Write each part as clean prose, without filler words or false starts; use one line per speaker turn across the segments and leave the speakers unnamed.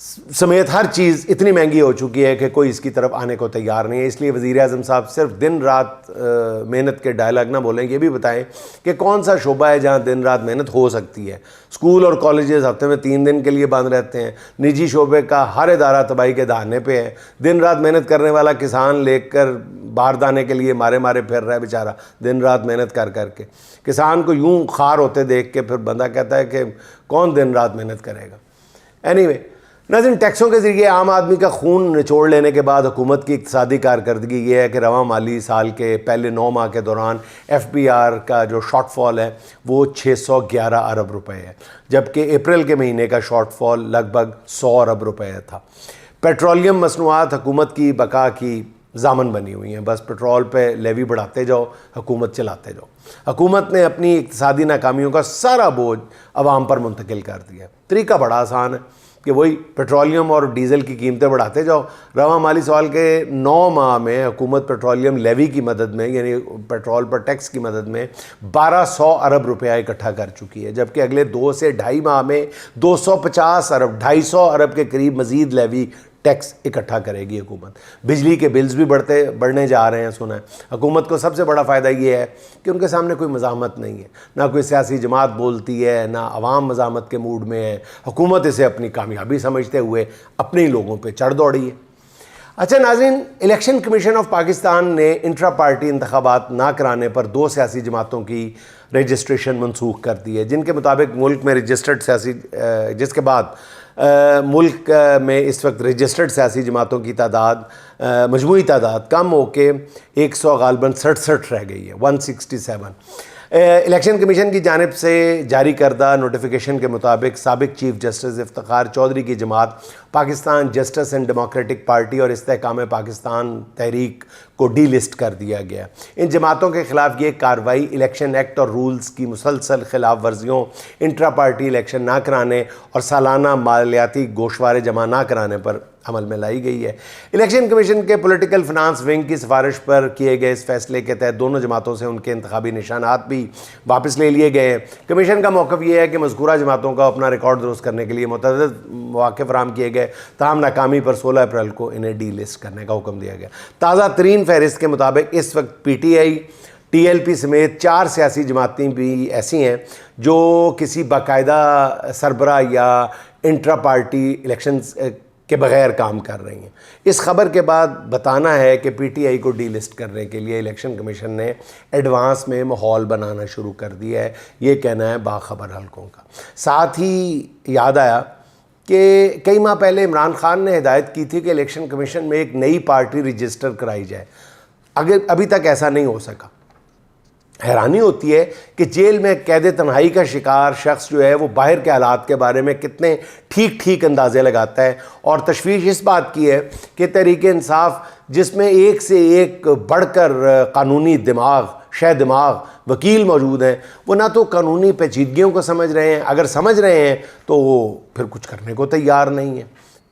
سمیت ہر چیز اتنی مہنگی ہو چکی ہے کہ کوئی اس کی طرف آنے کو تیار نہیں ہے. اس لیے وزیر اعظم صاحب صرف دن رات محنت کے ڈائلاگ نہ بولیں, یہ بھی بتائیں کہ کون سا شعبہ ہے جہاں دن رات محنت ہو سکتی ہے. اسکول اور کالجز ہفتے میں 3 دن کے لیے بند رہتے ہیں. نجی شعبے کا ہر ادارہ تباہی کے دہانے پہ ہے. دن رات محنت کرنے والا کسان لے کر باہر دانے کے لیے مارے پھر رہا ہے بیچارہ, دن رات محنت کر کے. کسان کو یوں خار ہوتے دیکھ کے پھر بندہ کہتا ہے کہ کون دن رات محنت کرے گا. اینی ناظرین, ٹیکسوں کے ذریعے عام آدمی کا خون نچوڑ لینے کے بعد حکومت کی اقتصادی کارکردگی یہ ہے کہ رواں مالی سال کے پہلے 9 ماہ کے دوران ایف بی آر کا جو شارٹ فال ہے وہ 611 ارب روپے ہے, جبکہ اپریل کے مہینے کا شارٹ فال لگ بھگ 100 ارب روپے تھا. پیٹرولیم مصنوعات حکومت کی بقا کی ضامن بنی ہوئی ہیں. بس پٹرول پہ لیوی بڑھاتے جاؤ, حکومت چلاتے جاؤ. حکومت نے اپنی اقتصادی ناکامیوں کا سارا بوجھ عوام پر منتقل کر دیا ہے. طریقہ بڑا آسان ہے کہ وہی پیٹرولیم اور ڈیزل کی قیمتیں بڑھاتے جاؤ. رواں مالی سال کے 9 ماہ میں حکومت پیٹرولیم لیوی کی مدد میں, یعنی پیٹرول پر ٹیکس کی مدد میں 1200 ارب روپیہ اکٹھا کر چکی ہے, جبکہ اگلے 2 سے 2.5 ماہ میں 250 ارب 250 ارب کے قریب مزید لیوی ٹیکس اکٹھا کرے گی حکومت. بجلی کے بلز بھی بڑھنے جا رہے ہیں سنا ہے. حکومت کو سب سے بڑا فائدہ یہ ہے کہ ان کے سامنے کوئی مزاحمت نہیں ہے, نہ کوئی سیاسی جماعت بولتی ہے, نہ عوام مزاحمت کے موڈ میں ہے. حکومت اسے اپنی کامیابی سمجھتے ہوئے اپنے لوگوں پہ چڑھ دوڑی ہے. اچھا ناظرین, الیکشن کمیشن آف پاکستان نے انٹرا پارٹی انتخابات نہ کرانے پر 2 سیاسی جماعتوں کی رجسٹریشن منسوخ کر دی ہے, جن کے مطابق ملک میں جس کے بعد ملک میں اس وقت رجسٹرڈ سیاسی جماعتوں کی تعداد مجموعی تعداد کم ہو کے 100 غالباً 67 رہ گئی ہے, 167. الیکشن کمیشن کی جانب سے جاری کردہ نوٹیفیکیشن کے مطابق سابق چیف جسٹس افتخار چودھری کی جماعت Pakistan justice and democratic party اور استحکام پاکستان تحریک کو ڈی لسٹ کر دیا گیا. ان جماعتوں کے خلاف یہ کارروائی الیکشن ایکٹ اور رولز کی مسلسل خلاف ورزیوں, انٹرا پارٹی الیکشن نہ کرانے اور سالانہ مالیاتی گوشوارے جمع نہ کرانے پر عمل میں لائی گئی ہے. الیکشن کمیشن کے پولیٹیکل فنانس ونگ کی سفارش پر کیے گئے اس فیصلے کے تحت دونوں جماعتوں سے ان کے انتخابی نشانات بھی واپس لے لیے گئے ہیں. کمیشن کا موقف یہ ہے کہ مذکورہ جماعتوں کا اپنا ریکارڈ درست کرنے کے لیے متعدد مواقع فراہم کیے گئے, تاہم ناکامی پر 16 اپریل کو انہیں ڈی لسٹ کرنے کا حکم دیا گیا. تازہ ترین فہرست کے مطابق اس وقت P T I, T L P سمیت 4 سیاسی جماعتیں بھی ایسی ہیں جو کسی باقاعدہ سربراہ یا انٹرا پارٹی الیکشنز کے بغیر کام کر رہی ہیں. اس خبر کے بعد بتانا ہے کہ پی ٹی آئی کو ڈی لسٹ کرنے کے لیے الیکشن کمیشن نے ایڈوانس میں ماحول بنانا شروع کر دیا ہے, یہ کہنا ہے باخبر حلقوں کا. ساتھ ہی یاد آیا کہ کئی ماہ پہلے عمران خان نے ہدایت کی تھی کہ الیکشن کمیشن میں ایک نئی پارٹی رجسٹر کرائی جائے, ابھی تک ایسا نہیں ہو سکا. حیرانی ہوتی ہے کہ جیل میں قید تنہائی کا شکار شخص جو ہے وہ باہر کے حالات کے بارے میں کتنے ٹھیک اندازے لگاتا ہے, اور تشویش اس بات کی ہے کہ تحریک انصاف جس میں ایک سے ایک بڑھ کر قانونی دماغ وکیل موجود ہیں, وہ نہ تو قانونی پیچیدگیوں کو سمجھ رہے ہیں, اگر سمجھ رہے ہیں تو وہ پھر کچھ کرنے کو تیار نہیں ہیں.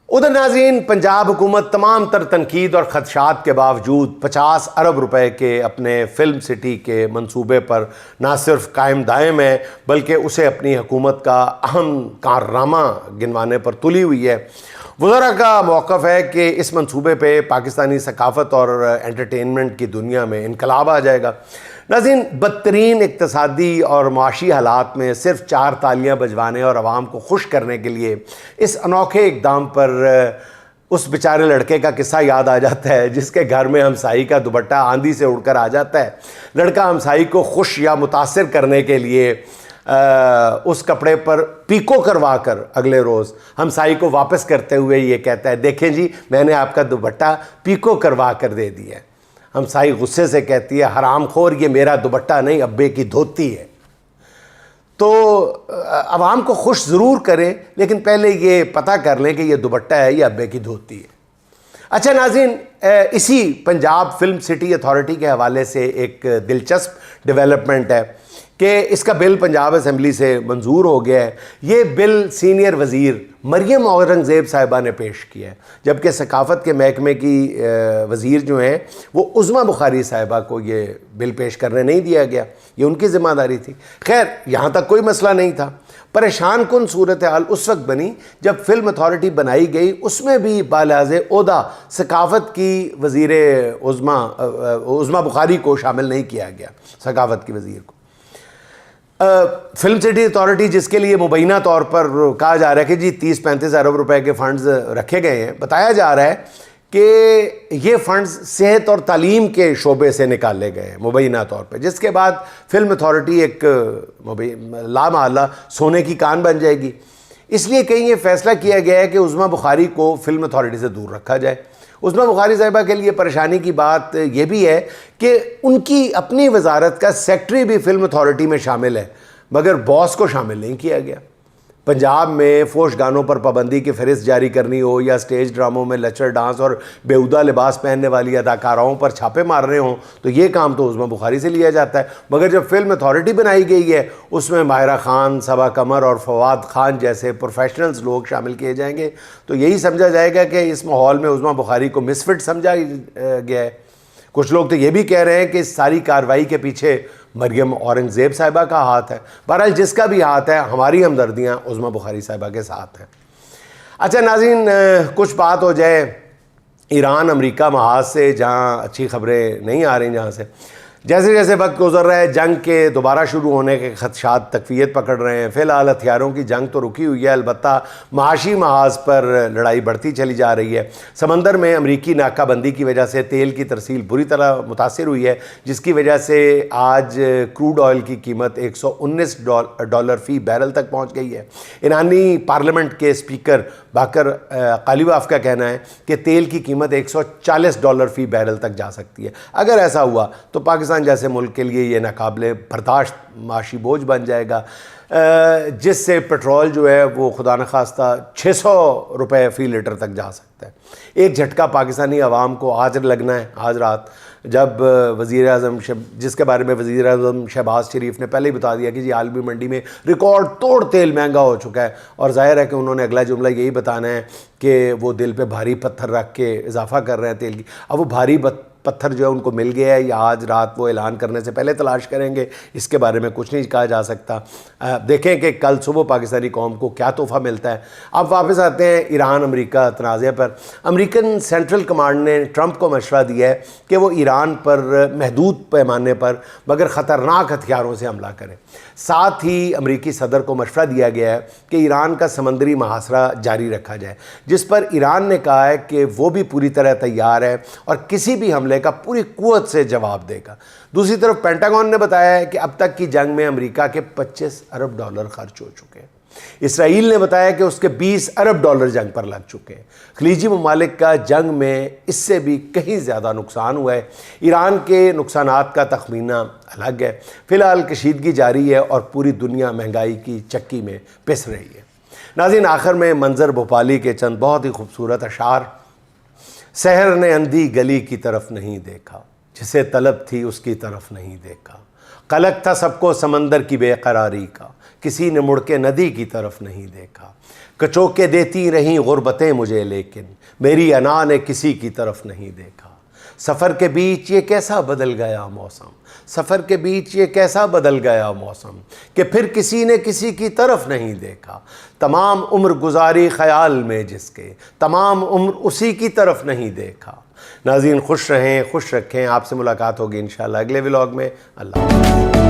ادھر ناظرین, پنجاب حکومت تمام تر تنقید اور خدشات کے باوجود 50 ارب روپے کے اپنے فلم سٹی کے منصوبے پر نہ صرف قائم دائم ہے بلکہ اسے اپنی حکومت کا اہم کارنامہ گنوانے پر تلی ہوئی ہے. وزراء کا موقف ہے کہ اس منصوبے پہ پاکستانی ثقافت اور انٹرٹینمنٹ کی دنیا میں انقلاب آ جائے گا. ناظرین, بدترین اقتصادی اور معاشی حالات میں صرف 4 تالیاں بجوانے اور عوام کو خوش کرنے کے لیے اس انوکھے اقدام پر اس بیچارے لڑکے کا قصہ یاد آ جاتا ہے جس کے گھر میں ہمسائی کا دوپٹہ آندھی سے اڑ کر آ جاتا ہے. لڑکا ہمسائی کو خوش یا متاثر کرنے کے لیے اس کپڑے پر پیکو کروا کر اگلے روز ہمسائی کو واپس کرتے ہوئے یہ کہتا ہے, دیکھیں جی میں نے آپ کا دوپٹہ پیکو کروا کر دے دیا ہے. ہمسائی غصے سے کہتی ہے, حرام خور یہ میرا دوپٹہ نہیں ابے کی دھوتی ہے. تو عوام کو خوش ضرور کریں لیکن پہلے یہ پتہ کر لیں کہ یہ دوپٹہ ہے یا ابے کی دھوتی ہے. اچھا ناظرین, اسی پنجاب فلم سٹی اتھارٹی کے حوالے سے ایک دلچسپ ڈیولپمنٹ ہے کہ اس کا بل پنجاب اسمبلی سے منظور ہو گیا ہے. یہ بل سینئر وزیر مریم اورنگزیب صاحبہ نے پیش کیا ہے, جبکہ ثقافت کے محکمے کی وزیر جو ہیں وہ عظمیٰ بخاری صاحبہ کو یہ بل پیش کرنے نہیں دیا گیا, یہ ان کی ذمہ داری تھی. خیر, یہاں تک کوئی مسئلہ نہیں تھا. پریشان کن صورتحال اس وقت بنی جب فلم اتھارٹی بنائی گئی، اس میں بھی بالحاظ عہدہ ثقافت کی وزیر عظمیٰ بخاری کو شامل نہیں کیا گیا، ثقافت کی وزیر کو۔ فلم سٹی اتھارٹی جس کے لیے مبینہ طور پر کہا جا رہا ہے کہ جی 30-35 ارب روپے کے فنڈز رکھے گئے ہیں، بتایا جا رہا ہے کہ یہ فنڈز صحت اور تعلیم کے شعبے سے نکالے گئے ہیں مبینہ طور پہ، جس کے بعد فلم اتھارٹی ایک لامحالہ سونے کی کان بن جائے گی۔ اس لیے کہیں یہ فیصلہ کیا گیا ہے کہ عظمیٰ بخاری کو فلم اتھارٹی سے دور رکھا جائے۔ عظمیٰ بخاری صاحبہ کے لیے پریشانی کی بات یہ بھی ہے کہ ان کی اپنی وزارت کا سیکٹری بھی فلم اتھارٹی میں شامل ہے، مگر باس کو شامل نہیں کیا گیا۔ پنجاب میں فوش گانوں پر پابندی کی فہرست جاری کرنی ہو یا سٹیج ڈراموں میں لچر ڈانس اور بیہودہ لباس پہننے والی اداکاراؤں پر چھاپے مارنے ہوں تو یہ کام تو عظمیٰ بخاری سے لیا جاتا ہے، مگر جب فلم اتھارٹی بنائی گئی ہے اس میں ماہرہ خان، صبا قمر اور فواد خان جیسے پروفیشنلز لوگ شامل کیے جائیں گے، تو یہی سمجھا جائے گا کہ اس ماحول میں عظمیٰ بخاری کو مس فٹ سمجھا گیا ہے۔ کچھ لوگ تو یہ بھی کہہ رہے ہیں کہ اس ساری کارروائی کے پیچھے مریم اورنگزیب صاحبہ کا ہاتھ ہے۔ بہرحال جس کا بھی ہاتھ ہے، ہماری ہمدردیاں عظمیٰ بخاری صاحبہ کے ساتھ ہیں۔ اچھا ناظرین، کچھ بات ہو جائے ایران امریکہ محاذ سے، جہاں اچھی خبریں نہیں آ رہی، جہاں سے جیسے جیسے وقت گزر رہا ہے جنگ کے دوبارہ شروع ہونے کے خدشات تقویت پکڑ رہے ہیں۔ فی الحال ہتھیاروں کی جنگ تو رکی ہوئی ہے، البتہ معاشی محاذ پر لڑائی بڑھتی چلی جا رہی ہے۔ سمندر میں امریکی ناکہ بندی کی وجہ سے تیل کی ترسیل بری طرح متاثر ہوئی ہے، جس کی وجہ سے آج کروڈ آئل کی قیمت $119 فی بیرل تک پہنچ گئی ہے۔ ایرانی پارلیمنٹ کے اسپیکر باقر قالیباف کا کہنا ہے کہ تیل کی قیمت $140 فی بیرل تک جا سکتی ہے۔ اگر ایسا ہوا تو پاکستان جیسے ملک کے لیے یہ ناقابل برداشت معاشی بوجھ بن جائے گا، جس سے پٹرول جو ہے وہ خدا نخواستہ $600 فی لیٹر تک جا سکتا ہے۔ ایک جھٹکا پاکستانی عوام کو آج لگنا ہے، آج رات، جب وزیر اعظم جس کے بارے میں وزیر اعظم شہباز شریف نے پہلے ہی بتا دیا کہ جی عالمی منڈی میں ریکارڈ توڑ تیل مہنگا ہو چکا ہے، اور ظاہر ہے کہ انہوں نے اگلا جملہ یہی بتانا ہے کہ وہ دل پہ بھاری پتھر رکھ کے اضافہ کر رہے ہیں تیل کی۔ اب وہ بھاری پتھر جو ہے ان کو مل گیا ہے یا آج رات وہ اعلان کرنے سے پہلے تلاش کریں گے، اس کے بارے میں کچھ نہیں کہا جا سکتا۔ دیکھیں کہ کل صبح پاکستانی قوم کو کیا تحفہ ملتا ہے۔ اب واپس آتے ہیں ایران امریکہ تنازع پر۔ امریکن سینٹرل کمانڈ نے ٹرمپ کو مشورہ دیا ہے کہ وہ ایران پر محدود پیمانے پر مگر خطرناک ہتھیاروں سے حملہ کرے۔ ساتھ ہی امریکی صدر کو مشورہ دیا گیا ہے کہ ایران کا سمندری محاصرہ جاری رکھا جائے، جس پر ایران نے کہا ہے کہ وہ بھی پوری طرح تیار ہے اور کسی بھی حملے کا پوری قوت سے جواب دے گا۔ دوسری طرف پینٹاگون نے بتایا ہے کہ اب تک کی جنگ میں امریکہ کے $25 ارب خرچ ہو چکے ہیں۔ اسرائیل نے بتایا کہ اس کے $20 ارب جنگ پر لگ چکے ہیں۔ خلیجی ممالک کا جنگ میں اس سے بھی کہیں زیادہ نقصان ہوا ہے۔ ایران کے نقصانات کا تخمینہ الگ ہے۔ فی الحال کشیدگی جاری ہے اور پوری دنیا مہنگائی کی چکی میں پس رہی ہے۔ ناظرین، آخر میں منظر بھوپالی کے چند بہت ہی خوبصورت اشعار۔ سحر نے اندھی گلی کی طرف نہیں دیکھا، جسے طلب تھی اس کی طرف نہیں دیکھا، قلق تھا سب کو سمندر کی بے قراری کا، کسی نے مڑ کے ندی کی طرف نہیں دیکھا، کچوکے دیتی رہیں غربتیں مجھے لیکن میری انا نے کسی کی طرف نہیں دیکھا۔ سفر کے بیچ یہ کیسا بدل گیا موسم، سفر کے بیچ یہ کیسا بدل گیا موسم کہ پھر کسی نے کسی کی طرف نہیں دیکھا، تمام عمر گزاری خیال میں جس کے، تمام عمر اسی کی طرف نہیں دیکھا۔ ناظرین خوش رہیں، خوش رکھیں، آپ سے ملاقات ہوگی انشاءاللہ اگلے ولاگ میں۔ اللہ حافظ۔